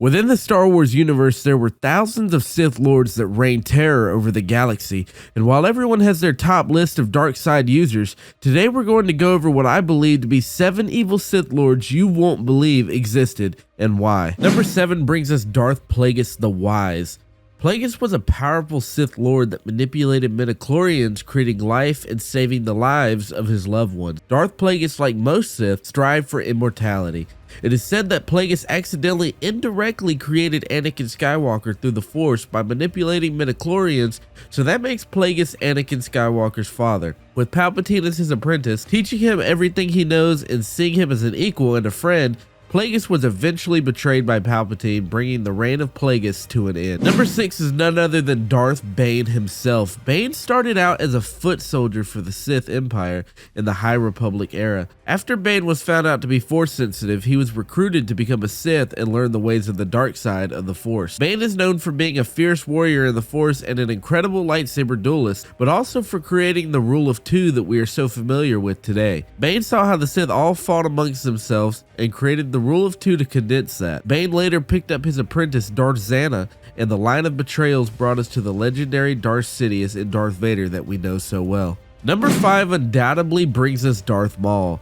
Within the Star Wars universe, there were thousands of Sith Lords that reigned terror over the galaxy, and while everyone has their top list of dark side users, today we're going to go over what I believe to be 7 evil Sith Lords you won't believe existed, and why. Number 7 brings us Darth Plagueis the Wise. Plagueis was a powerful Sith Lord that manipulated midichlorians, creating life and saving the lives of his loved ones. Darth Plagueis, like most Sith, strived for immortality. It is said that Plagueis accidentally indirectly created Anakin Skywalker through the Force by manipulating midichlorians, so that makes Plagueis Anakin Skywalker's father. With Palpatine as his apprentice, teaching him everything he knows and seeing him as an equal and a friend, Plagueis was eventually betrayed by Palpatine, bringing the reign of Plagueis to an end. Number 6 is none other than Darth Bane himself. Bane started out as a foot soldier for the Sith Empire in the High Republic era. After Bane was found out to be Force sensitive, he was recruited to become a Sith and learn the ways of the dark side of the Force. Bane is known for being a fierce warrior in the Force and an incredible lightsaber duelist, but also for creating the Rule of Two that we are so familiar with today. Bane saw how the Sith all fought amongst themselves and created the Rule of Two to condense that. Bane later picked up his apprentice Darth Zana, and the line of betrayals brought us to the legendary Darth Sidious and Darth Vader that we know so well. Number 5 undoubtedly brings us Darth Maul.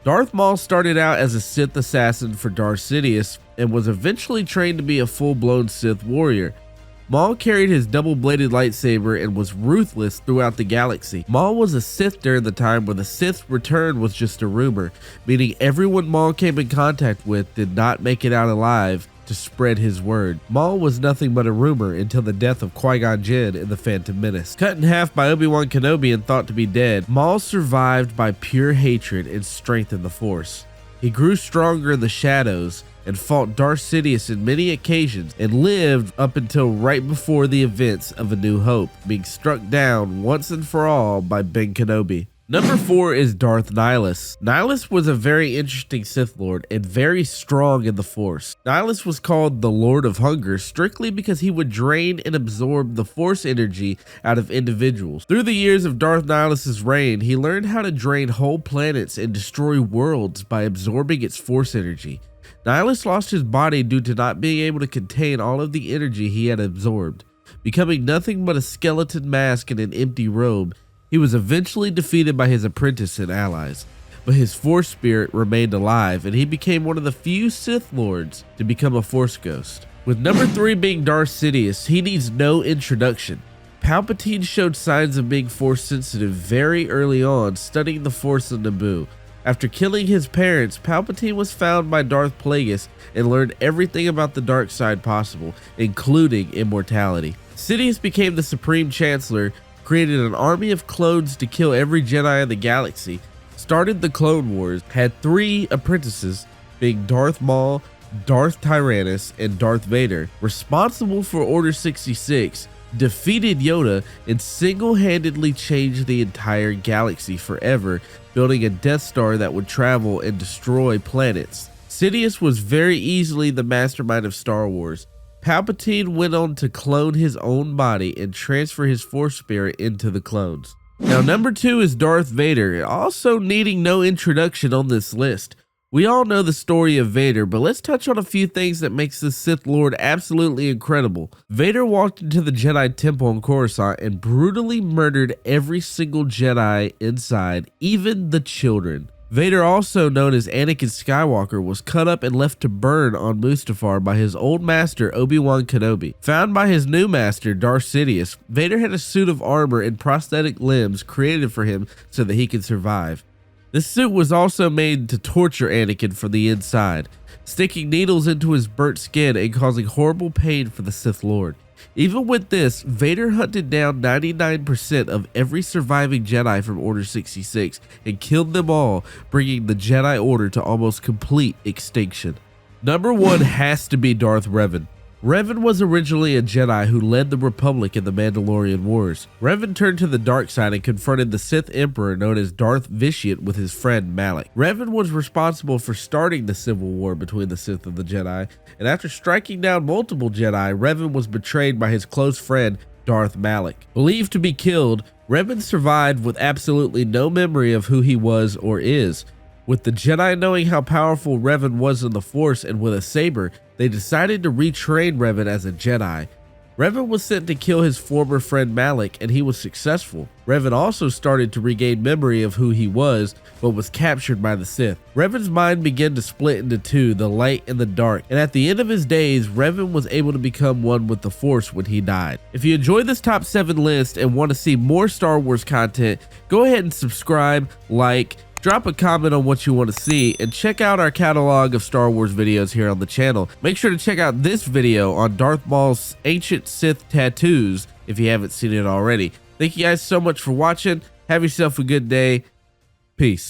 Darth Maul started out as a Sith assassin for Darth Sidious and was eventually trained to be a full-blown Sith warrior. Maul carried his double-bladed lightsaber and was ruthless throughout the galaxy. Maul was a Sith during the time where the Sith's return was just a rumor, meaning everyone Maul came in contact with did not make it out alive to spread his word. Maul was nothing but a rumor until the death of Qui-Gon Jinn in The Phantom Menace. Cut in half by Obi-Wan Kenobi and thought to be dead, Maul survived by pure hatred and strength in the Force. He grew stronger in the shadows and fought Darth Sidious in many occasions and lived up until right before the events of A New Hope, being struck down once and for all by Ben Kenobi. Number 4 is Darth Nihilus. Nihilus was a very interesting Sith Lord and very strong in the Force. Nihilus was called the Lord of Hunger strictly because he would drain and absorb the Force energy out of individuals. Through the years of Darth Nihilus's reign, he learned how to drain whole planets and destroy worlds by absorbing its Force energy. Nihilus lost his body due to not being able to contain all of the energy he had absorbed. Becoming nothing but a skeleton mask and an empty robe, he was eventually defeated by his apprentice and allies, but his Force spirit remained alive and he became one of the few Sith Lords to become a Force ghost. With number 3 being Darth Sidious, he needs no introduction. Palpatine showed signs of being Force sensitive very early on, studying the Force on Naboo. After killing his parents, Palpatine was found by Darth Plagueis and learned everything about the dark side possible, including immortality. Sidious became the Supreme Chancellor, created an army of clones to kill every Jedi in the galaxy, started the Clone Wars, had 3 apprentices, being Darth Maul, Darth Tyrannus, and Darth Vader, responsible for Order 66, defeated Yoda, and single-handedly changed the entire galaxy forever, building a Death Star that would travel and destroy planets. Sidious was very easily the mastermind of Star Wars. Palpatine went on to clone his own body and transfer his Force spirit into the clones. Now number 2 is Darth Vader, also needing no introduction on this list. We all know the story of Vader, but let's touch on a few things that makes this Sith Lord absolutely incredible. Vader walked into the Jedi Temple in Coruscant and brutally murdered every single Jedi inside, even the children. Vader, also known as Anakin Skywalker, was cut up and left to burn on Mustafar by his old master Obi-Wan Kenobi. Found by his new master Darth Sidious, Vader had a suit of armor and prosthetic limbs created for him so that he could survive. This suit was also made to torture Anakin from the inside, sticking needles into his burnt skin and causing horrible pain for the Sith Lord. Even with this, Vader hunted down 99% of every surviving Jedi from Order 66 and killed them all, bringing the Jedi Order to almost complete extinction. Number 1 has to be Darth Revan. Revan was originally a Jedi who led the Republic in the Mandalorian Wars. Revan turned to the dark side and confronted the Sith Emperor known as Darth Vitiate with his friend Malak. Revan was responsible for starting the civil war between the Sith and the Jedi, and after striking down multiple Jedi, Revan was betrayed by his close friend Darth Malak. Believed to be killed, Revan survived with absolutely no memory of who he was or is. With the Jedi knowing how powerful Revan was in the Force and with a saber, they decided to retrain Revan as a Jedi. Revan was sent to kill his former friend Malak, and he was successful. Revan also started to regain memory of who he was, but was captured by the Sith. Revan's mind began to split into two, the light and the dark, and at the end of his days, Revan was able to become one with the Force when he died. If you enjoyed this top 7 list and want to see more Star Wars content, go ahead and subscribe, like, drop a comment on what you want to see, and check out our catalog of Star Wars videos here on the channel. Make sure to check out this video on Darth Maul's ancient Sith tattoos if you haven't seen it already. Thank you guys so much for watching. Have yourself a good day. Peace.